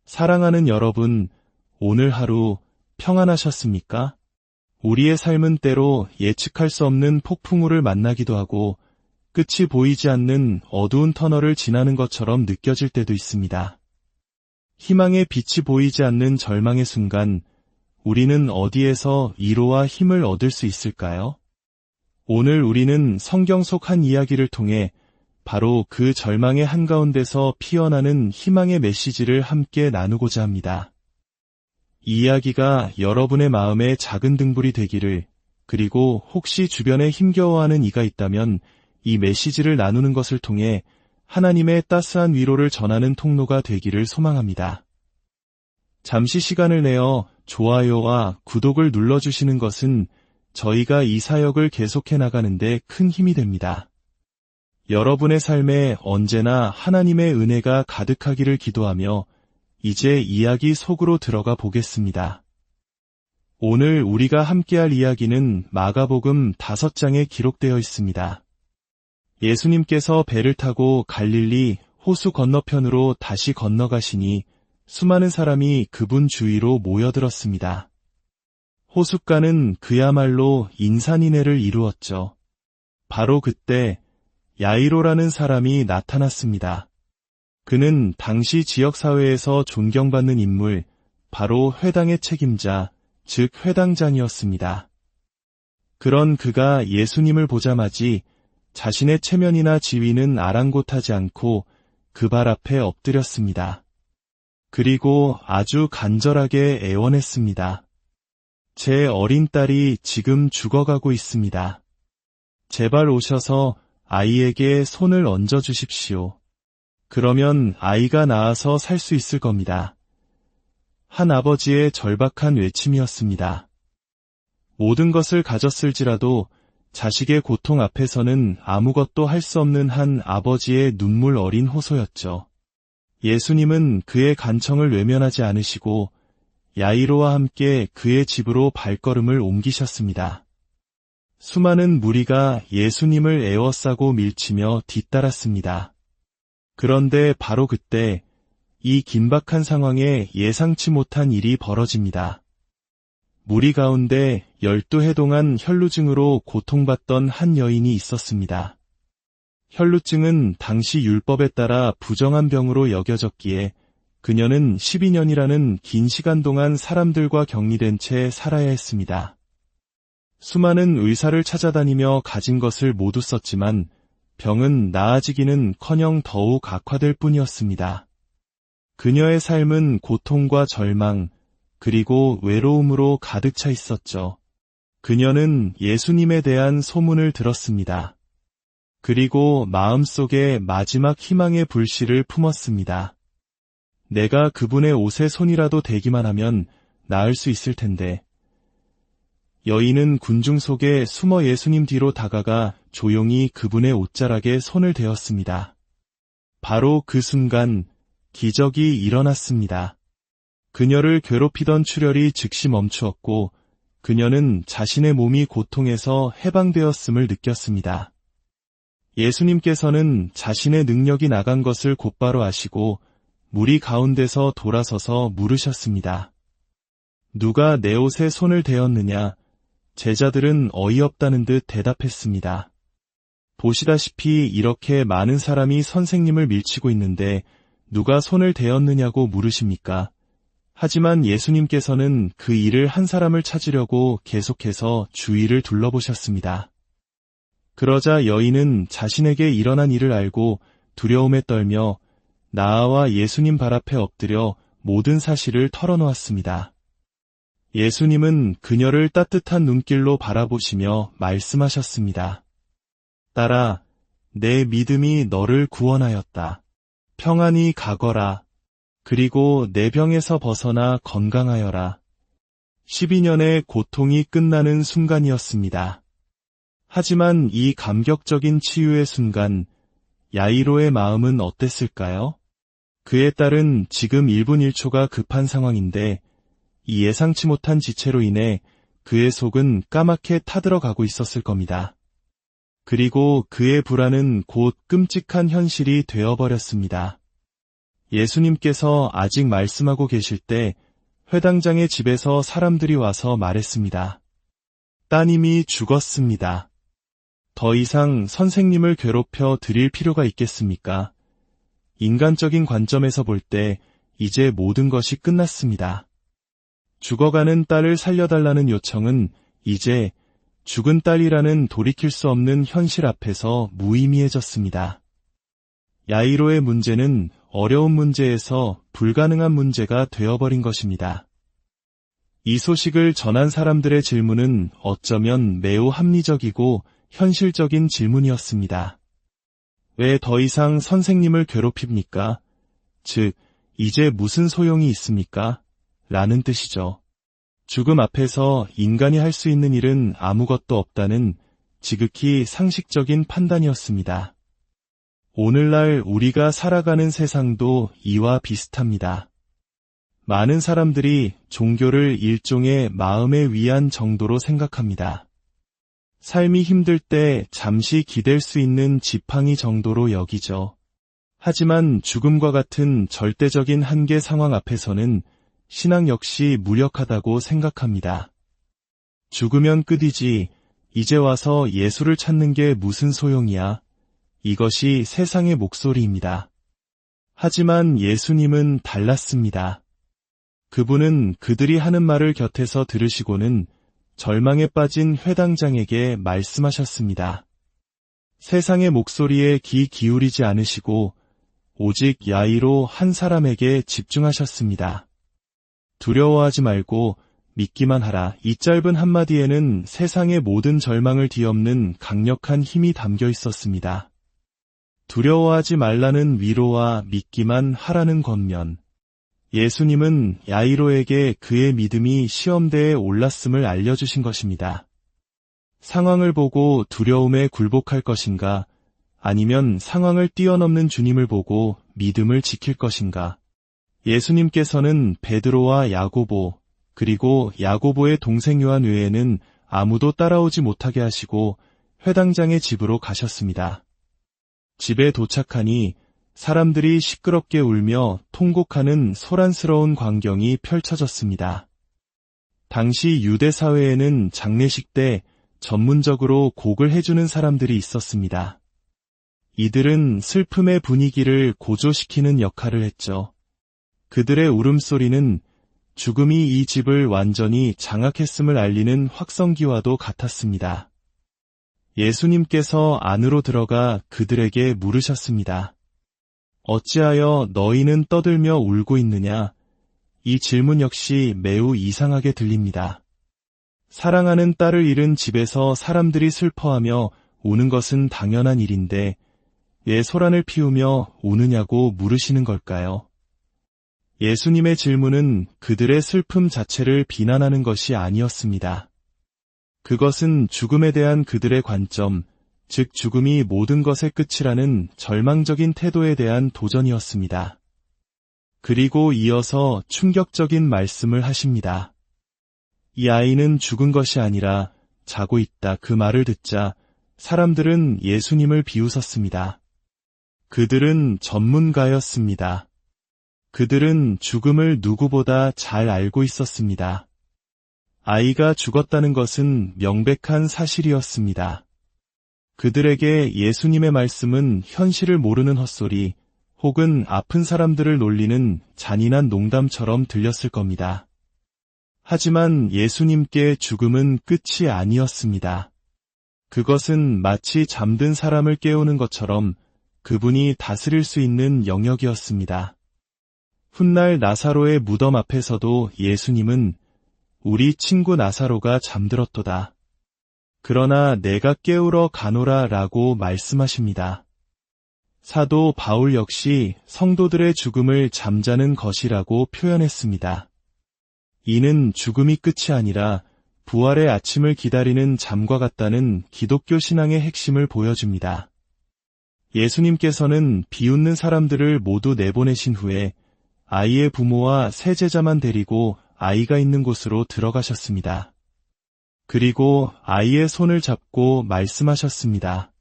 사랑하는 여러분, 오늘 하루 평안하셨습니까? 우리의 삶은 때로 예측할 수 없는 폭풍우를 만나기도 하고 끝이 보이지 않는 어두운 터널을 지나는 것처럼 느껴질 때도 있습니다. 희망의 빛이 보이지 않는 절망의 순간, 우리는 어디에서 위로와 힘을 얻을 수 있을까요? 오늘 우리는 성경 속 한 이야기를 통해 바로 그 절망의 한가운데서 피어나는 희망의 메시지를 함께 나누고자 합니다. 이 이야기가 여러분의 마음에 작은 등불이 되기를, 그리고 혹시 주변에 힘겨워하는 이가 있다면 이 메시지를 나누는 것을 통해 하나님의 따스한 위로를 전하는 통로가 되기를 소망합니다. 잠시 시간을 내어 좋아요와 구독을 눌러주시는 것은 저희가 이 사역을 계속해 나가는데 큰 힘이 됩니다. 여러분의 삶에 언제나 하나님의 은혜가 가득하기를 기도하며 이제 이야기 속으로 들어가 보겠습니다. 오늘 우리가 함께할 이야기는 마가복음 5장에 기록되어 있습니다. 예수님께서 배를 타고 갈릴리 호수 건너편으로 다시 건너가시니 수많은 사람이 그분 주위로 모여들었습니다. 호숫가는 그야말로 인산인해를 이루었죠. 바로 그때 야이로라는 사람이 나타났습니다. 그는 당시 지역사회에서 존경받는 인물, 바로 회당의 책임자, 즉 회당장이었습니다. 그런 그가 예수님을 보자마지 자신의 체면이나 지위는 아랑곳하지 않고 그 발 앞에 엎드렸습니다. 그리고 아주 간절하게 애원했습니다. 제 어린 딸이 지금 죽어가고 있습니다. 제발 오셔서 아이에게 손을 얹어주십시오. 그러면 아이가 나아서 살 수 있을 겁니다. 한 아버지의 절박한 외침이었습니다. 모든 것을 가졌을지라도 자식의 고통 앞에서는 아무것도 할 수 없는 한 아버지의 눈물 어린 호소였죠. 예수님은 그의 간청을 외면하지 않으시고 야이로와 함께 그의 집으로 발걸음을 옮기셨습니다. 수많은 무리가 예수님을 에워싸고 밀치며 뒤따랐습니다. 그런데 바로 그때 이 긴박한 상황에 예상치 못한 일이 벌어집니다. 무리 가운데 12해 동안 혈루증으로 고통받던 한 여인이 있었습니다. 혈루증은 당시 율법에 따라 부정한 병으로 여겨졌기에 그녀는 12년이라는 긴 시간 동안 사람들과 격리된 채 살아야 했습니다. 수많은 의사를 찾아다니며 가진 것을 모두 썼지만 병은 나아지기는커녕 더욱 악화될 뿐이었습니다. 그녀의 삶은 고통과 절망, 그리고 외로움으로 가득 차 있었죠. 그녀는 예수님에 대한 소문을 들었습니다. 그리고 마음속에 마지막 희망의 불씨를 품었습니다. 내가 그분의 옷에 손이라도 대기만 하면 나을 수 있을 텐데. 여인은 군중 속에 숨어 예수님 뒤로 다가가 조용히 그분의 옷자락에 손을 대었습니다. 바로 그 순간 기적이 일어났습니다. 그녀를 괴롭히던 출혈이 즉시 멈추었고 그녀는 자신의 몸이 고통에서 해방되었음을 느꼈습니다. 예수님께서는 자신의 능력이 나간 것을 곧바로 아시고 무리 가운데서 돌아서서 물으셨습니다. 누가 내 옷에 손을 대었느냐? 제자들은 어이없다는 듯 대답했습니다. 보시다시피 이렇게 많은 사람이 선생님을 밀치고 있는데 누가 손을 대었느냐고 물으십니까? 하지만 예수님께서는 그 일을 한 사람을 찾으려고 계속해서 주위를 둘러보셨습니다. 그러자 여인은 자신에게 일어난 일을 알고 두려움에 떨며 나아와 예수님 발 앞에 엎드려 모든 사실을 털어놓았습니다. 예수님은 그녀를 따뜻한 눈길로 바라보시며 말씀하셨습니다. 딸아, 내 믿음이 너를 구원하였다. 평안히 가거라. 그리고 내 병에서 벗어나 건강하여라. 12년의 고통이 끝나는 순간이었습니다. 하지만 이 감격적인 치유의 순간, 야이로의 마음은 어땠을까요? 그의 딸은 지금 1분 1초가 급한 상황인데 이 예상치 못한 지체로 인해 그의 속은 까맣게 타들어가고 있었을 겁니다. 그리고 그의 불안은 곧 끔찍한 현실이 되어버렸습니다. 예수님께서 아직 말씀하고 계실 때 회당장의 집에서 사람들이 와서 말했습니다. 따님이 죽었습니다. 더 이상 선생님을 괴롭혀 드릴 필요가 있겠습니까? 인간적인 관점에서 볼 때 이제 모든 것이 끝났습니다. 죽어가는 딸을 살려달라는 요청은 이제 죽은 딸이라는 돌이킬 수 없는 현실 앞에서 무의미해졌습니다. 야이로의 문제는 어려운 문제에서 불가능한 문제가 되어버린 것입니다. 이 소식을 전한 사람들의 질문은 어쩌면 매우 합리적이고 현실적인 질문이었습니다. 왜 더 이상 선생님을 괴롭힙니까? 즉, 이제 무슨 소용이 있습니까? 라는 뜻이죠. 죽음 앞에서 인간이 할 수 있는 일은 아무것도 없다는 지극히 상식적인 판단이었습니다. 오늘날 우리가 살아가는 세상도 이와 비슷합니다. 많은 사람들이 종교를 일종의 마음의 위안 정도로 생각합니다. 삶이 힘들 때 잠시 기댈 수 있는 지팡이 정도로 여기죠. 하지만 죽음과 같은 절대적인 한계 상황 앞에서는 신앙 역시 무력하다고 생각합니다. 죽으면 끝이지, 이제 와서 예수를 찾는 게 무슨 소용이야. 이것이 세상의 목소리입니다. 하지만 예수님은 달랐습니다. 그분은 그들이 하는 말을 곁에서 들으시고는 절망에 빠진 회당장에게 말씀하셨습니다. 세상의 목소리에 귀 기울이지 않으시고 오직 야이로 한 사람에게 집중하셨습니다. 두려워하지 말고 믿기만 하라. 이 짧은 한마디에는 세상의 모든 절망을 뒤엎는 강력한 힘이 담겨 있었습니다. 두려워하지 말라는 위로와 믿기만 하라는 권면. 예수님은 야이로에게 그의 믿음이 시험대에 올랐음을 알려주신 것입니다. 상황을 보고 두려움에 굴복할 것인가, 아니면 상황을 뛰어넘는 주님을 보고 믿음을 지킬 것인가. 예수님께서는 베드로와 야고보, 그리고 야고보의 동생 요한 외에는 아무도 따라오지 못하게 하시고 회당장의 집으로 가셨습니다. 집에 도착하니 사람들이 시끄럽게 울며 통곡하는 소란스러운 광경이 펼쳐졌습니다. 당시 유대 사회에는 장례식 때 전문적으로 곡을 해주는 사람들이 있었습니다. 이들은 슬픔의 분위기를 고조시키는 역할을 했죠. 그들의 울음소리는 죽음이 이 집을 완전히 장악했음을 알리는 확성기와도 같았습니다. 예수님께서 안으로 들어가 그들에게 물으셨습니다. 어찌하여 너희는 떠들며 울고 있느냐? 이 질문 역시 매우 이상하게 들립니다. 사랑하는 딸을 잃은 집에서 사람들이 슬퍼하며 우는 것은 당연한 일인데 왜 소란을 피우며 우느냐고 물으시는 걸까요? 예수님의 질문은 그들의 슬픔 자체를 비난하는 것이 아니었습니다. 그것은 죽음에 대한 그들의 관점, 즉 죽음이 모든 것의 끝이라는 절망적인 태도에 대한 도전이었습니다. 그리고 이어서 충격적인 말씀을 하십니다. 이 아이는 죽은 것이 아니라 자고 있다. 그 말을 듣자 사람들은 예수님을 비웃었습니다. 그들은 전문가였습니다. 그들은 죽음을 누구보다 잘 알고 있었습니다. 아이가 죽었다는 것은 명백한 사실이었습니다. 그들에게 예수님의 말씀은 현실을 모르는 헛소리 혹은 아픈 사람들을 놀리는 잔인한 농담처럼 들렸을 겁니다. 하지만 예수님께 죽음은 끝이 아니었습니다. 그것은 마치 잠든 사람을 깨우는 것처럼 그분이 다스릴 수 있는 영역이었습니다. 훗날 나사로의 무덤 앞에서도 예수님은 우리 친구 나사로가 잠들었도다. 그러나 내가 깨우러 가노라 라고 말씀하십니다. 사도 바울 역시 성도들의 죽음을 잠자는 것이라고 표현했습니다. 이는 죽음이 끝이 아니라 부활의 아침을 기다리는 잠과 같다는 기독교 신앙의 핵심을 보여줍니다. 예수님께서는 비웃는 사람들을 모두 내보내신 후에 아이의 부모와 세제자만 데리고 아이가 있는 곳으로 들어가셨습니다. 그리고 아이의 손을 잡고 말씀하셨습니다.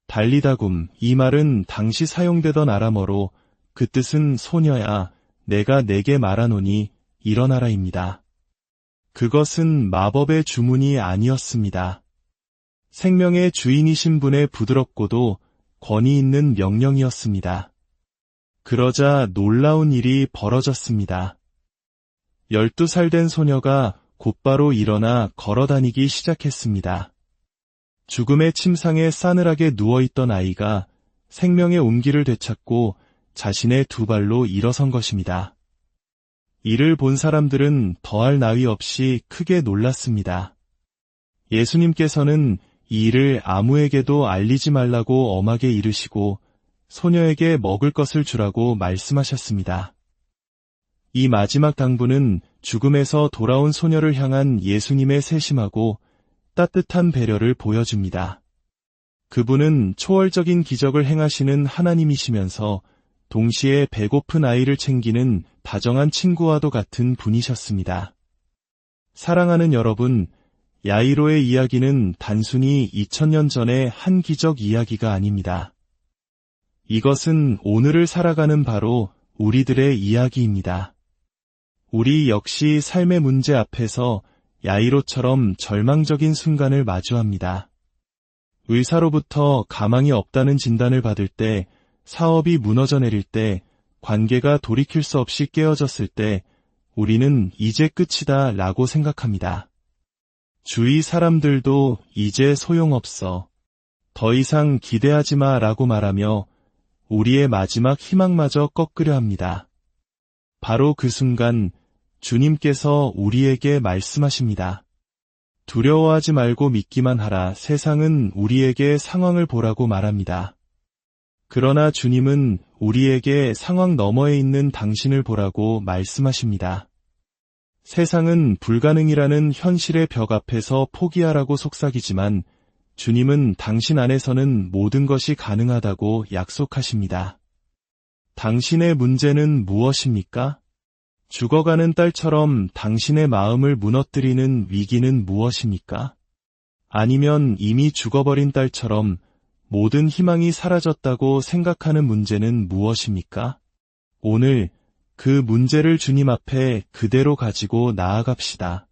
달리다굼, 이 말은 당시 사용되던 아람어로 그 뜻은 소녀야, 내가 네게 말하노니 일어나라입니다. 그것은 마법의 주문이 아니었습니다. 생명의 주인이신 분의 부드럽고도 권위 있는 명령이었습니다. 그러자 놀라운 일이 벌어졌습니다. 12살 된 소녀가 곧바로 일어나 걸어다니기 시작했습니다. 죽음의 침상에 싸늘하게 누워있던 아이가 생명의 온기를 되찾고 자신의 두 발로 일어선 것입니다. 이를 본 사람들은 더할 나위 없이 크게 놀랐습니다. 예수님께서는 이 일을 아무에게도 알리지 말라고 엄하게 이르시고 소녀에게 먹을 것을 주라고 말씀하셨습니다. 이 마지막 당부는 죽음에서 돌아온 소녀를 향한 예수님의 세심하고 따뜻한 배려를 보여줍니다. 그분은 초월적인 기적을 행하시는 하나님이시면서 동시에 배고픈 아이를 챙기는 다정한 친구와도 같은 분이셨습니다. 사랑하는 여러분, 야이로의 이야기는 단순히 2000년 전의 한 기적 이야기가 아닙니다. 이것은 오늘을 살아가는 바로 우리들의 이야기입니다. 우리 역시 삶의 문제 앞에서 야이로처럼 절망적인 순간을 마주합니다. 의사로부터 가망이 없다는 진단을 받을 때, 사업이 무너져 내릴 때, 관계가 돌이킬 수 없이 깨어졌을 때 우리는 이제 끝이다 라고 생각합니다. 주위 사람들도 이제 소용없어. 더 이상 기대하지 마 라고 말하며 우리의 마지막 희망마저 꺾으려 합니다. 바로 그 순간 주님께서 우리에게 말씀하십니다. 두려워하지 말고 믿기만 하라. 세상은 우리에게 상황을 보라고 말합니다. 그러나 주님은 우리에게 상황 너머에 있는 당신을 보라고 말씀하십니다. 세상은 불가능이라는 현실의 벽 앞에서 포기하라고 속삭이지만 주님은 당신 안에서는 모든 것이 가능하다고 약속하십니다. 당신의 문제는 무엇입니까? 죽어가는 딸처럼 당신의 마음을 무너뜨리는 위기는 무엇입니까? 아니면 이미 죽어버린 딸처럼 모든 희망이 사라졌다고 생각하는 문제는 무엇입니까? 오늘 그 문제를 주님 앞에 그대로 가지고 나아갑시다.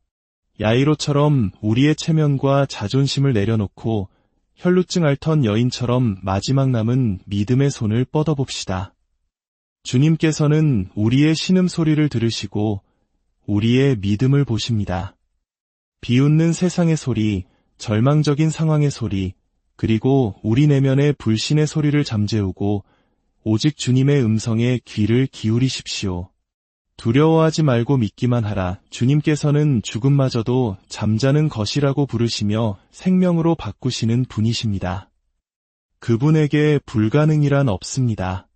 야이로처럼 우리의 체면과 자존심을 내려놓고 혈루증 앓던 여인처럼 마지막 남은 믿음의 손을 뻗어봅시다. 주님께서는 우리의 신음소리를 들으시고 우리의 믿음을 보십니다. 비웃는 세상의 소리, 절망적인 상황의 소리, 그리고 우리 내면의 불신의 소리를 잠재우고 오직 주님의 음성에 귀를 기울이십시오. 두려워하지 말고 믿기만 하라. 주님께서는 죽음마저도 잠자는 것이라고 부르시며 생명으로 바꾸시는 분이십니다. 그분에게 불가능이란 없습니다.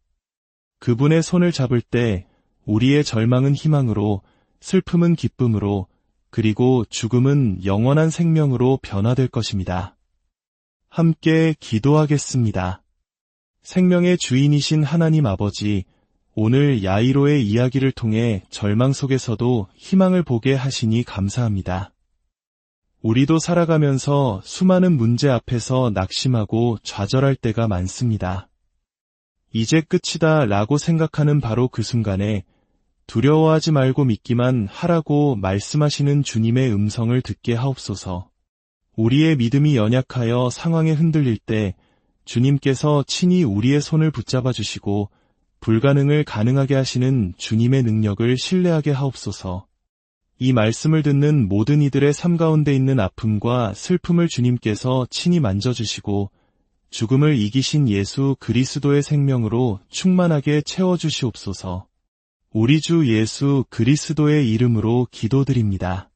그분의 손을 잡을 때 우리의 절망은 희망으로, 슬픔은 기쁨으로, 그리고 죽음은 영원한 생명으로 변화될 것입니다. 함께 기도하겠습니다. 생명의 주인이신 하나님 아버지, 오늘 야이로의 이야기를 통해 절망 속에서도 희망을 보게 하시니 감사합니다. 우리도 살아가면서 수많은 문제 앞에서 낙심하고 좌절할 때가 많습니다. 이제 끝이다 라고 생각하는 바로 그 순간에 두려워하지 말고 믿기만 하라고 말씀하시는 주님의 음성을 듣게 하옵소서. 우리의 믿음이 연약하여 상황에 흔들릴 때 주님께서 친히 우리의 손을 붙잡아 주시고 불가능을 가능하게 하시는 주님의 능력을 신뢰하게 하옵소서. 이 말씀을 듣는 모든 이들의 삶 가운데 있는 아픔과 슬픔을 주님께서 친히 만져주시고 죽음을 이기신 예수 그리스도의 생명으로 충만하게 채워주시옵소서. 우리 주 예수 그리스도의 이름으로 기도드립니다.